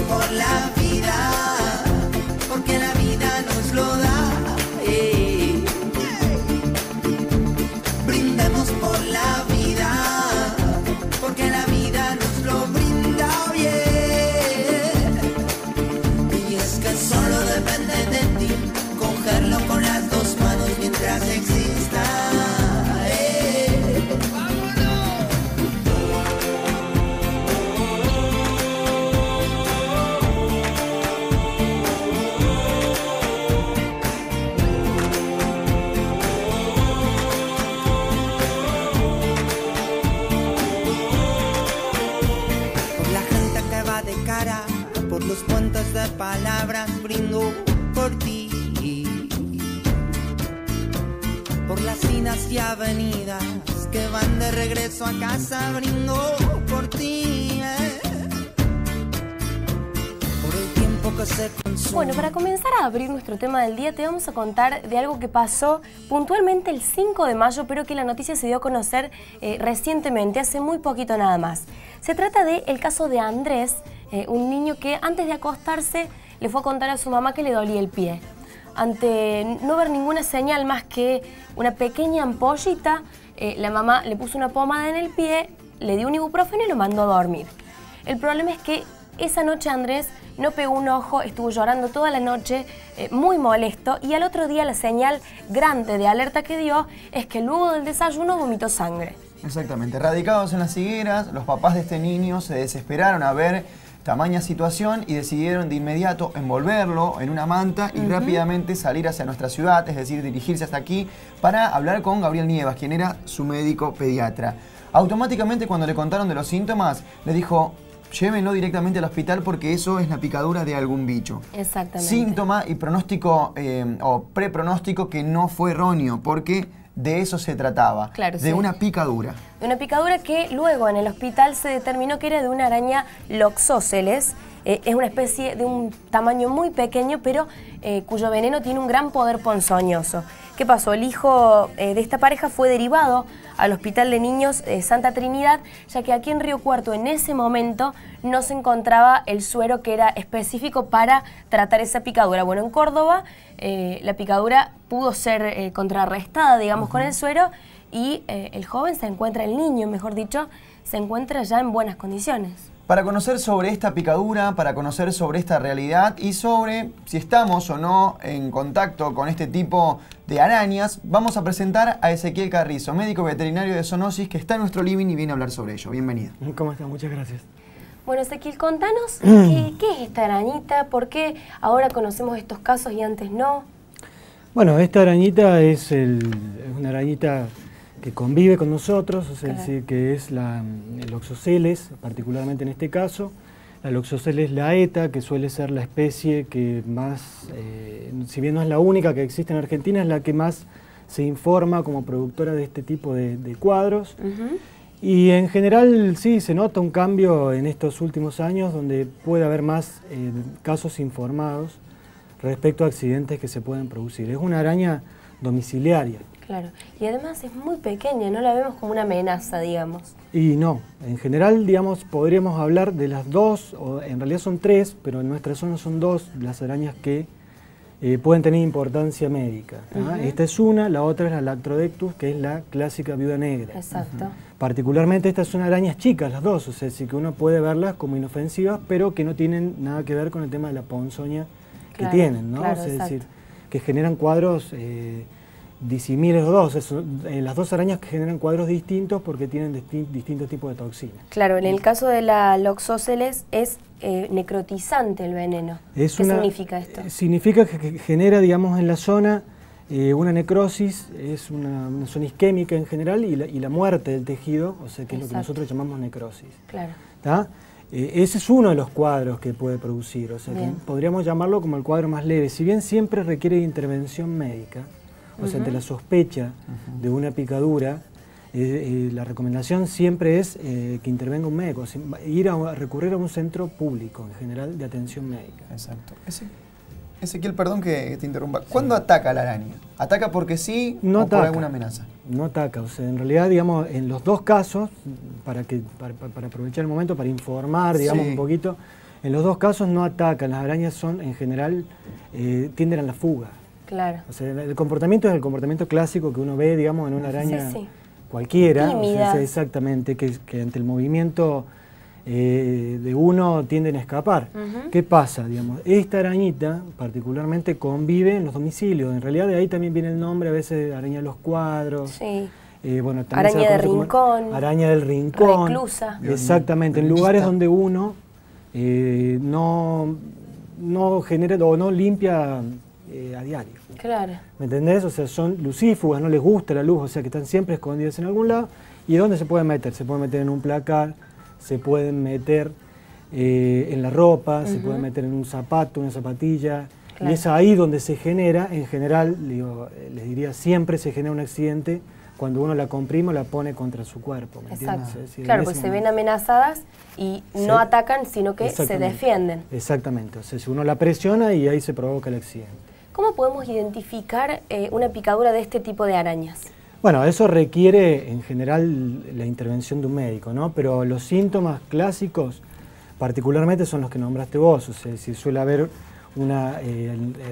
por la vida, porque la vida nos lo da. Brindemos por la vida, porque la vida nos lo brinda bien. Y es que solo depende de ti cogerlo con las dos manos mientras exista. Por los puentes de palabras brindo por ti, por las idas y avenidas que van de regreso a casa brindo por ti, por el tiempo que se consume. Bueno, para comenzar a abrir nuestro tema del día te vamos a contar de algo que pasó puntualmente el 5 de mayo, pero que la noticia se dio a conocer recientemente, hace muy poquito nada más. Se trata del caso de Andrés, un niño que antes de acostarse le fue a contar a su mamá que le dolía el pie. Ante no ver ninguna señal más que una pequeña ampollita, la mamá le puso una pomada en el pie, le dio un ibuprofeno y lo mandó a dormir. El problema es que esa noche Andrés no pegó un ojo, estuvo llorando toda la noche, muy molesto, y al otro día la señal grande de alerta que dio es que luego del desayuno vomitó sangre. Exactamente, radicados en las higueras, los papás de este niño se desesperaron a ver tamaña situación y decidieron de inmediato envolverlo en una manta y rápidamente salir hacia nuestra ciudad, es decir, dirigirse hasta aquí para hablar con Gabriel Nievas, quien era su médico pediatra. Automáticamente cuando le contaron de los síntomas, le dijo: llévenlo directamente al hospital porque eso es la picadura de algún bicho. Exactamente. Síntoma y pronóstico o prepronóstico que no fue erróneo, porque de eso se trataba, claro, de una picadura. De una picadura que luego en el hospital se determinó que era de una araña Loxosceles. Es una especie de un tamaño muy pequeño, pero cuyo veneno tiene un gran poder ponzoñoso. ¿Qué pasó? El hijo de esta pareja fue derivado al Hospital de Niños Santa Trinidad, ya que aquí en Río Cuarto en ese momento no se encontraba el suero que era específico para tratar esa picadura. Bueno, en Córdoba la picadura pudo ser contrarrestada, digamos, con el suero, y el joven se encuentra, el niño, mejor dicho, se encuentra ya en buenas condiciones. Para conocer sobre esta picadura, para conocer sobre esta realidad y sobre si estamos o no en contacto con este tipo de arañas, vamos a presentar a Ezequiel Carrizo, médico veterinario de zoonosis, que está en nuestro living y viene a hablar sobre ello. Bienvenido. ¿Cómo está? Muchas gracias. Bueno, Ezequiel, contanos qué es esta arañita, por qué ahora conocemos estos casos y antes no. Bueno, esta arañita es una arañita que convive con nosotros, es decir, que es el Loxosceles, particularmente en este caso. La Loxosceles laeta, que suele ser la especie que más, si bien no es la única que existe en Argentina, es la que más se informa como productora de este tipo de cuadros. Y en general sí se nota un cambio en estos últimos años donde puede haber más casos informados respecto a accidentes que se pueden producir. Es una araña domiciliaria. Claro, y además es muy pequeña, no la vemos como una amenaza, digamos. Y no, en general, digamos, podríamos hablar de las dos, o en realidad son tres, pero en nuestra zona son dos las arañas que pueden tener importancia médica. Esta es una, la otra es la Lactrodectus, que es la clásica viuda negra. Exacto. Particularmente estas son arañas chicas, las dos, o sea, sí que uno puede verlas como inofensivas, pero que no tienen nada que ver con el tema de la ponzoña que tienen, ¿no? Claro, o sea, es decir, que generan cuadros disimiles los dos, las dos arañas que generan cuadros distintos porque tienen distintos tipos de toxinas. Claro, en el caso de la Loxosceles es necrotizante el veneno. ¿Qué significa esto? Significa que genera, digamos, en la zona una necrosis, es una zona isquémica en general y la muerte del tejido, o sea, que es lo que nosotros llamamos necrosis. Claro. Ese es uno de los cuadros que puede producir, o sea, que podríamos llamarlo como el cuadro más leve, si bien siempre requiere de intervención médica. O sea, ante la sospecha de una picadura, la recomendación siempre es que intervenga un médico, recurrir a un centro público, en general, de atención médica. Exacto. Ezequiel, perdón que te interrumpa. ¿Cuándo ataca la araña? ¿Ataca porque sí o por alguna amenaza? No ataca. O sea, en realidad, digamos, en los dos casos, para aprovechar el momento, para informar, digamos, un poquito, En los dos casos no atacan, las arañas son en general, tienden a la fuga. Claro. O sea, el comportamiento es el comportamiento clásico que uno ve, digamos, en una araña cualquiera. Tímida. O sea, exactamente, que ante el movimiento de uno tienden a escapar. ¿Qué pasa? Digamos, esta arañita particularmente convive en los domicilios. En realidad de ahí también viene el nombre, a veces araña de los cuadros. Sí. Bueno, también araña de rincón. Araña del rincón. Reclusa. Exactamente, en lugares donde uno no genera o no limpia a diario. Claro. ¿Me entendés? O sea, son lucífugas, no les gusta la luz, o sea que están siempre escondidas en algún lado. ¿Y dónde se pueden meter? Se pueden meter en un placar, se pueden meter en la ropa, se pueden meter en un zapato, una zapatilla. Claro. Y es ahí donde se genera, en general, digo, les diría, siempre se genera un accidente cuando uno la comprime o la pone contra su cuerpo. ¿Me entiendes? Es decir, claro, pues se ven amenazadas y no atacan, sino que se defienden. Exactamente, o sea, si uno la presiona y ahí se provoca el accidente. ¿Cómo podemos identificar una picadura de este tipo de arañas? Bueno, eso requiere en general la intervención de un médico, ¿no? Pero los síntomas clásicos particularmente son los que nombraste vos, o sea, si suele haber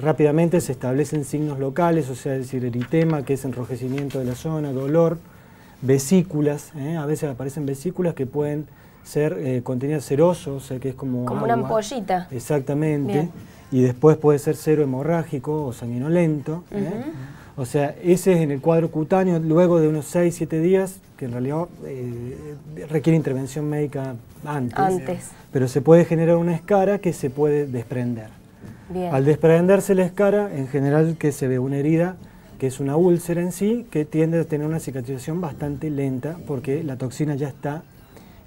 rápidamente se establecen signos locales, o sea, es decir, eritema, que es enrojecimiento de la zona, dolor, vesículas, a veces aparecen vesículas que pueden ser contenidas ceroso, o sea, que es como agua. Una ampollita. Exactamente. Bien. Y después puede ser cero hemorrágico o sanguinolento. O sea, ese es en el cuadro cutáneo, luego de unos 6-7 días, que en realidad requiere intervención médica antes. Pero se puede generar una escara que se puede desprender. Bien. Al desprenderse la escara, en general que se ve una herida, que es una úlcera en sí, que tiende a tener una cicatrización bastante lenta, porque la toxina ya está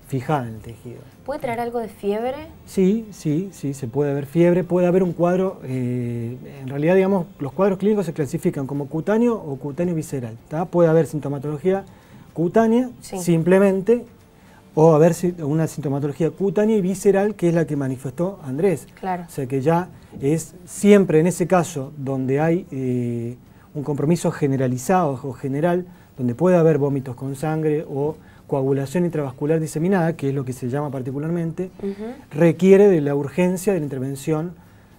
fijada en el tejido. ¿Puede traer algo de fiebre? Sí, se puede haber fiebre, puede haber un cuadro, en realidad digamos, los cuadros clínicos se clasifican como cutáneo o cutáneo visceral, ¿tá? Puede haber sintomatología cutánea, simplemente, o haber una sintomatología cutánea y visceral, que es la que manifestó Andrés. Claro. O sea que ya es siempre en ese caso donde hay un compromiso generalizado o general, donde puede haber vómitos con sangre o coagulación intravascular diseminada, que es lo que se llama particularmente, requiere de la urgencia de la intervención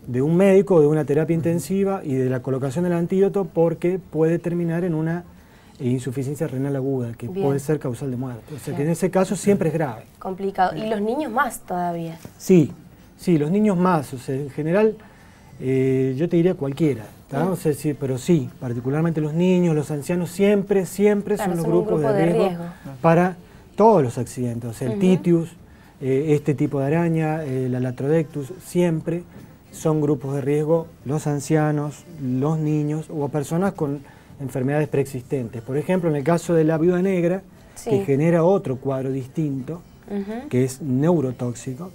de un médico, de una terapia intensiva y de la colocación del antídoto, porque puede terminar en una insuficiencia renal aguda, que puede ser causal de muerte. O sea que en ese caso siempre es grave. Complicado. ¿Y los niños más todavía? Sí, los niños más. O sea, en general, yo te diría cualquiera. O sea, sí, pero sí, particularmente los niños, los ancianos, siempre son los grupos de riesgo para todos los accidentes. O sea, el titius, este tipo de araña, la latrodectus, siempre son grupos de riesgo los ancianos, los niños o personas con enfermedades preexistentes. Por ejemplo, en el caso de la viuda negra, que genera otro cuadro distinto, que es neurotóxico,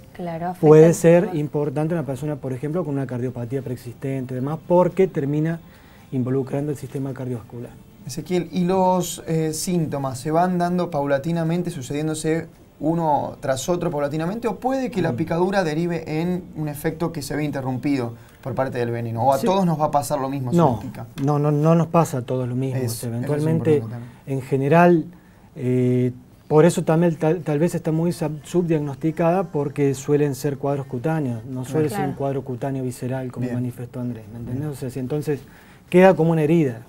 puede ser importante una persona, por ejemplo, con una cardiopatía preexistente y demás, porque termina involucrando el sistema cardiovascular. Ezequiel, ¿y los síntomas se van dando paulatinamente, sucediéndose uno tras otro paulatinamente, o puede que la picadura derive en un efecto que se ve interrumpido por parte del veneno? ¿O a todos nos va a pasar lo mismo si nos pica? No nos pasa a todos lo mismo. O sea, eventualmente, en general, por eso también tal vez está muy subdiagnosticada, porque suelen ser cuadros cutáneos, no suele ser un cuadro cutáneo visceral como manifestó Andrés, ¿me entendés? O sea, si entonces queda como una herida.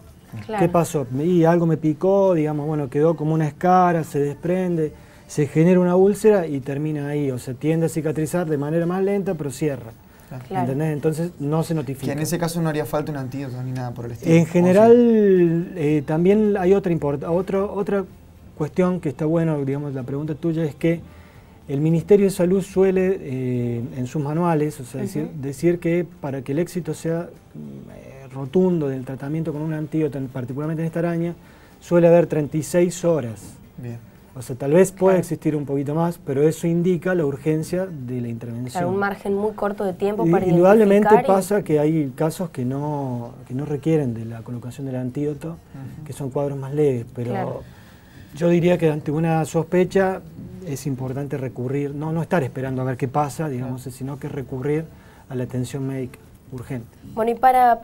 ¿Qué pasó? Y algo me picó, digamos, bueno, quedó como una escara, se desprende, se genera una úlcera y termina ahí, o sea, tiende a cicatrizar de manera más lenta, pero cierra. ¿Entendés? Entonces no se notifica. Que en ese caso no haría falta un antídoto ni nada por el estilo. En general, también hay otra cuestión que está bueno, digamos, la pregunta tuya es que el Ministerio de Salud suele, en sus manuales, o sea, decir que para que el éxito sea rotundo del tratamiento con un antídoto, particularmente en esta araña, suele haber 36 horas. Bien. O sea, tal vez pueda existir un poquito más, pero eso indica la urgencia de la intervención. Claro, un margen muy corto de tiempo para indudablemente pasa que hay casos que no requieren de la colocación del antídoto, que son cuadros más leves, pero yo diría que ante una sospecha es importante recurrir, no estar esperando a ver qué pasa, digamos, sino que recurrir a la atención médica urgente. Bueno, y para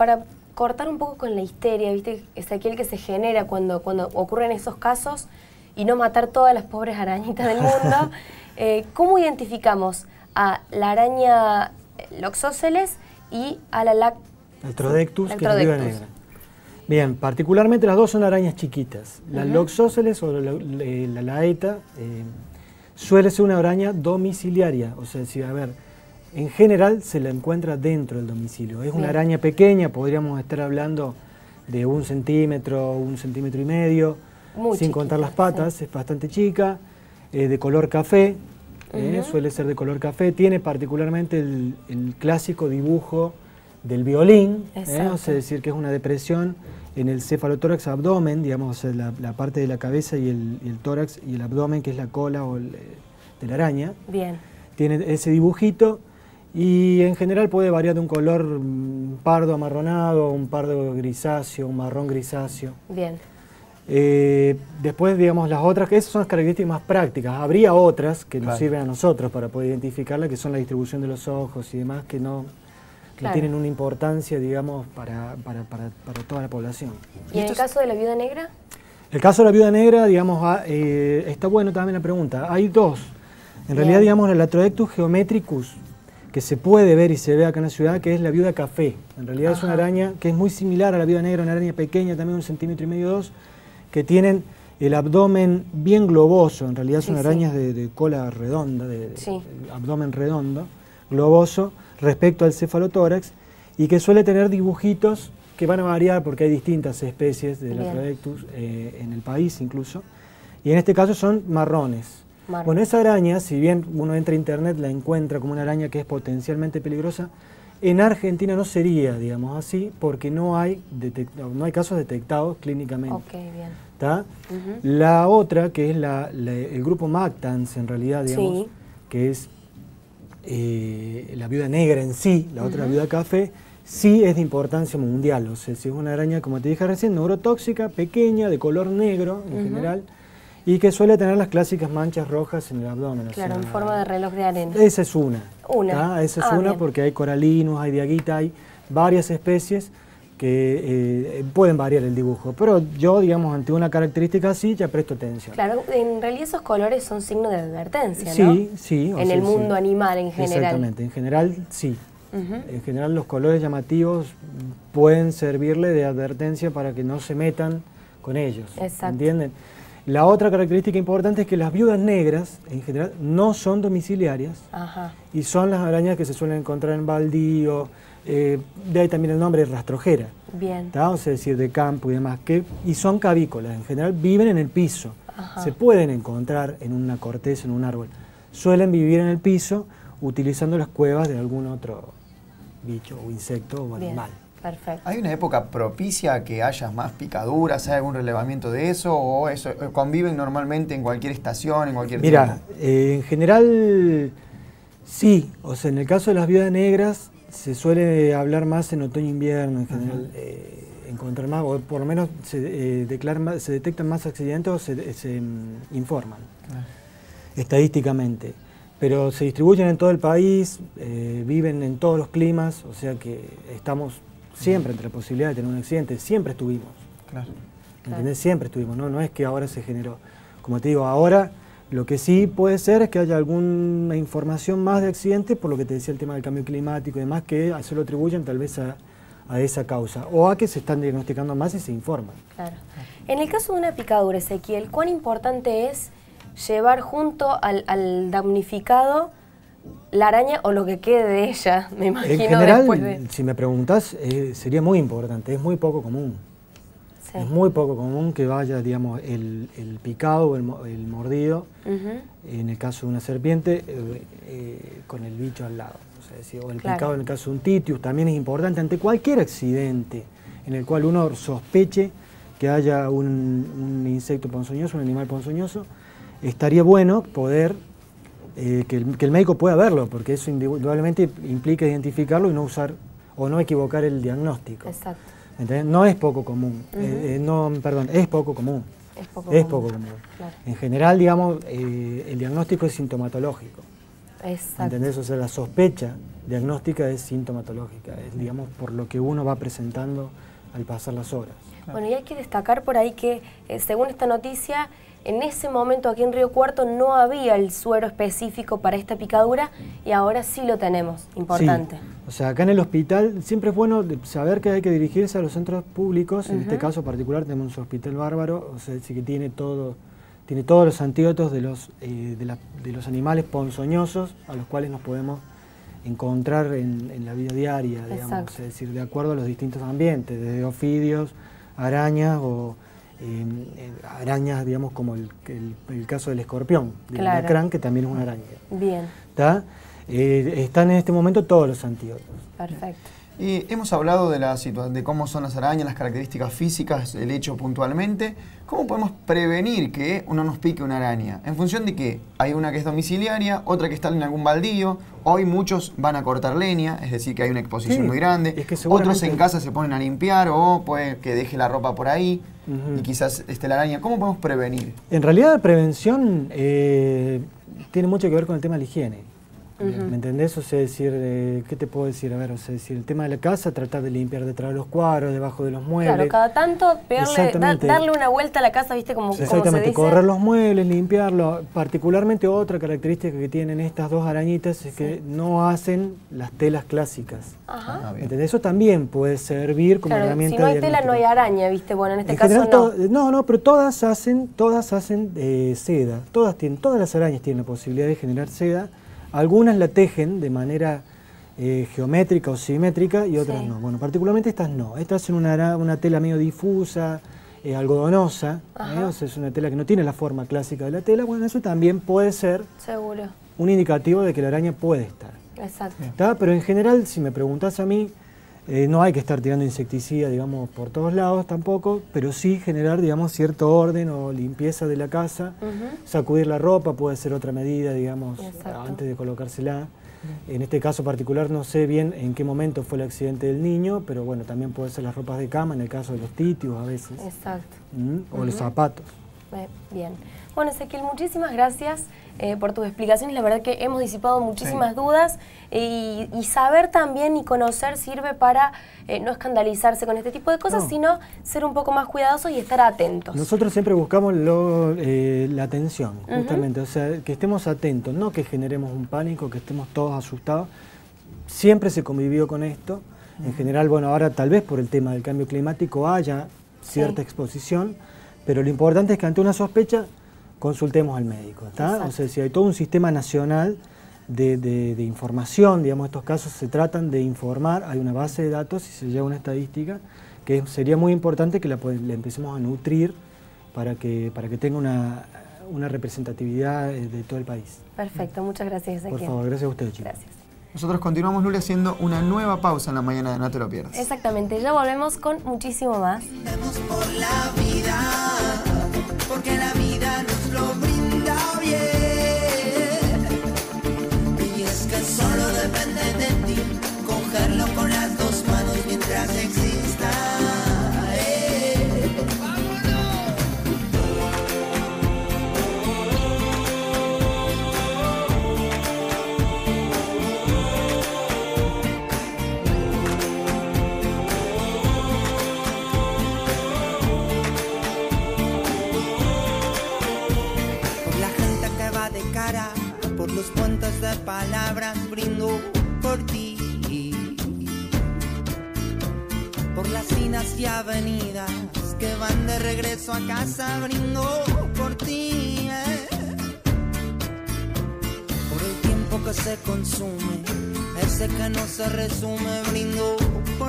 cortar un poco con la histeria, ¿viste, Ezequiel, que se genera cuando ocurren esos casos, y no matar todas las pobres arañitas del mundo? ¿Cómo identificamos a la araña Loxosceles y a la Latrodectus, que es la viuda negra. Bien, particularmente las dos son arañas chiquitas. La Loxosceles o la laeta suele ser una araña domiciliaria, o sea, si, a ver, en general se la encuentra dentro del domicilio. Es una araña pequeña, podríamos estar hablando de 1 centímetro, 1,5 centímetros, sin contar las patas, es bastante chica, de color café, suele ser de color café, tiene particularmente el clásico dibujo del violín, o sea, es decir, que es una depresión en el cefalotórax abdomen, digamos, o sea, la parte de la cabeza y el tórax y el abdomen, que es la cola de la araña. Bien. Tiene ese dibujito y en general puede variar de un color pardo amarronado, un pardo grisáceo, un marrón grisáceo. Bien. Después, digamos, las otras, que esas son las características más prácticas. Habría otras que nos sirven a nosotros para poder identificarla, que son la distribución de los ojos y demás, que no tienen una importancia, digamos, para toda la población. ¿Y en el caso de la viuda negra? El caso de la viuda negra, digamos, está bueno también la pregunta. Hay dos. En realidad, digamos, la Latrodectus geometricus, que se puede ver y se ve acá en la ciudad, que es la viuda café. En realidad es una araña que es muy similar a la viuda negra, una araña pequeña, también 1,5 centímetros, 2, que tienen el abdomen bien globoso. En realidad son arañas de cola redonda, de abdomen redondo, globoso, respecto al cefalotórax, y que suele tener dibujitos que van a variar porque hay distintas especies de Latrodectus en el país incluso, y en este caso son marrones. Bueno, esa araña, si bien uno entra a internet, la encuentra como una araña que es potencialmente peligrosa, en Argentina no sería, digamos así, porque no hay casos detectados clínicamente. Ok, bien. ¿Tá? La otra, que es el grupo Mactans, en realidad, digamos, que es la viuda negra en sí, la otra viuda café, sí es de importancia mundial. O sea, si es una araña, como te dije recién, neurotóxica, pequeña, de color negro en general, y que suele tener las clásicas manchas rojas en el abdomen. Claro, o sea, en forma de reloj de arena. Esa es una. Esa es una porque hay coralinos, hay diaguita, hay varias especies que pueden variar el dibujo. Pero yo, digamos, ante una característica así, ya presto atención. Claro, en realidad esos colores son signos de advertencia, ¿no? Sí, sí. En el mundo animal en general. Exactamente, en general sí. En general los colores llamativos pueden servirle de advertencia para que no se metan con ellos. Exacto. ¿Entienden? La otra característica importante es que las viudas negras, en general, no son domiciliarias y son las arañas que se suelen encontrar en baldío, de ahí también el nombre rastrojera, o sea, es decir, de campo y demás, y son cavícolas, en general viven en el piso, se pueden encontrar en una corteza, en un árbol, suelen vivir en el piso utilizando las cuevas de algún otro bicho o insecto o animal. Perfecto. ¿Hay una época propicia a que haya más picaduras? ¿Hay algún relevamiento de eso? ¿O eso conviven normalmente en cualquier estación, en cualquier tiempo? Mira, en general sí. O sea, en el caso de las viudas negras se suele hablar más en otoño-invierno, en general. Encontrar más, o por lo menos se detectan más accidentes o se informan estadísticamente. Pero se distribuyen en todo el país, viven en todos los climas, o sea que estamos siempre entre la posibilidad de tener un accidente, siempre estuvimos. ¿Entendés? Siempre estuvimos, no es que ahora se generó. Como te digo, ahora lo que sí puede ser es que haya alguna información más de accidentes, por lo que te decía el tema del cambio climático y demás, que se lo atribuyen tal vez a esa causa, o a que se están diagnosticando más y se informan. Claro. En el caso de una picadura, Ezequiel, ¿cuán importante es llevar junto al damnificado la araña o lo que quede de ella? Me imagino. En general, después de... si me preguntás, sería muy importante, es muy poco común. Es muy poco común que vaya, digamos, el picado o el mordido, en el caso de una serpiente, con el bicho al lado. O el picado en el caso de un titius también es importante ante cualquier accidente en el cual uno sospeche que haya un insecto ponzoñoso, un animal ponzoñoso. Estaría bueno poder que el médico pueda verlo, porque eso indudablemente implica identificarlo y no usar o no equivocar el diagnóstico. Exacto. ¿Entendés? No es poco común, es poco común. Es poco común. Claro. En general, digamos, el diagnóstico es sintomatológico. Exacto. ¿Entendés? O sea, la sospecha diagnóstica es sintomatológica, es, digamos, por lo que uno va presentando al pasar las horas. Bueno, y hay que destacar por ahí que, según esta noticia, en ese momento aquí en Río Cuarto no había el suero específico para esta picadura y ahora sí lo tenemos, importante. Sí. O sea, acá en el hospital siempre es bueno saber que hay que dirigirse a los centros públicos. En este caso particular tenemos un hospital bárbaro, o sea, que tiene todos los antídotos de los animales ponzoñosos a los cuales nos podemos encontrar en la vida diaria, digamos, es decir, de acuerdo a los distintos ambientes, desde ofidios, arañas o arañas, digamos, como el caso del escorpión, del alacrán, que también es una araña. Bien. ¿Está? Están en este momento todos los antídotos. Perfecto. Y hemos hablado de cómo son las arañas, las características físicas, el hecho puntualmente. ¿Cómo podemos prevenir que uno nos pique una araña? En función de que hay una que es domiciliaria, otra que está en algún baldío. Hoy muchos van a cortar leña, es decir, que hay una exposición muy grande. Es que otros en casa se ponen a limpiar o puede que deje la ropa por ahí y quizás esté la araña. ¿Cómo podemos prevenir? En realidad la prevención tiene mucho que ver con el tema de la higiene. ¿Me entendés? O sea, decir, ¿qué te puedo decir? A ver, o sea, decir, el tema de la casa, tratar de limpiar detrás de los cuadros, debajo de los muebles. Claro, cada tanto darle una vuelta a la casa, ¿viste? Como se dice. Correr los muebles, limpiarlo. Particularmente otra característica que tienen estas dos arañitas es que no hacen las telas clásicas. Ajá. ¿Me entendés? Eso también puede servir como herramienta. Si no hay tela, no hay araña, ¿viste? Bueno, en este caso general, no, pero todas hacen seda. Todas las arañas tienen la posibilidad de generar seda. Algunas la tejen de manera geométrica o simétrica y otras no. Bueno, particularmente estas no. Estas hacen una tela medio difusa, algodonosa. O sea, es una tela que no tiene la forma clásica de la tela. Bueno, eso también puede ser un indicativo de que la araña puede estar. Exacto. ¿Está? Pero en general, si me preguntás a mí, no hay que estar tirando insecticida, digamos, por todos lados tampoco, pero sí generar, digamos, cierto orden o limpieza de la casa. Sacudir la ropa puede ser otra medida, digamos, antes de colocársela. En este caso particular no sé bien en qué momento fue el accidente del niño, pero bueno, también puede ser las ropas de cama, en el caso de los titios a veces. Exacto. O los zapatos. Bien. Bueno, Ezequiel, muchísimas gracias por tus explicaciones. La verdad que hemos disipado muchísimas dudas y saber también y conocer sirve para no escandalizarse con este tipo de cosas, sino ser un poco más cuidadosos y estar atentos. Nosotros siempre buscamos la atención, justamente, o sea, que estemos atentos, no que generemos un pánico, que estemos todos asustados. Siempre se convivió con esto. En general, bueno, ahora tal vez por el tema del cambio climático haya cierta exposición, pero lo importante es que ante una sospecha consultemos al médico, ¿está? O sea, si hay todo un sistema nacional de información, digamos, estos casos se tratan de informar, hay una base de datos y se lleva una estadística que sería muy importante que la empecemos a nutrir para que tenga una representatividad de todo el país. Perfecto, muchas gracias, Ezequiel. Por favor, gracias a ustedes, chicos. Gracias. Nosotros continuamos, Luli, haciendo una nueva pausa en la mañana de No Te Lo Pierdas. Exactamente, ya volvemos con muchísimo más. Por la vida, porque la vida nos lo brinda bien. Y es que solo depende de ti, cogerlo con las dos manos mientras exista. Por los puentes de palabras brindo por ti, por las cinas y avenidas que van de regreso a casa brindo por ti, por el tiempo que se consume, ese que no se resume brindo por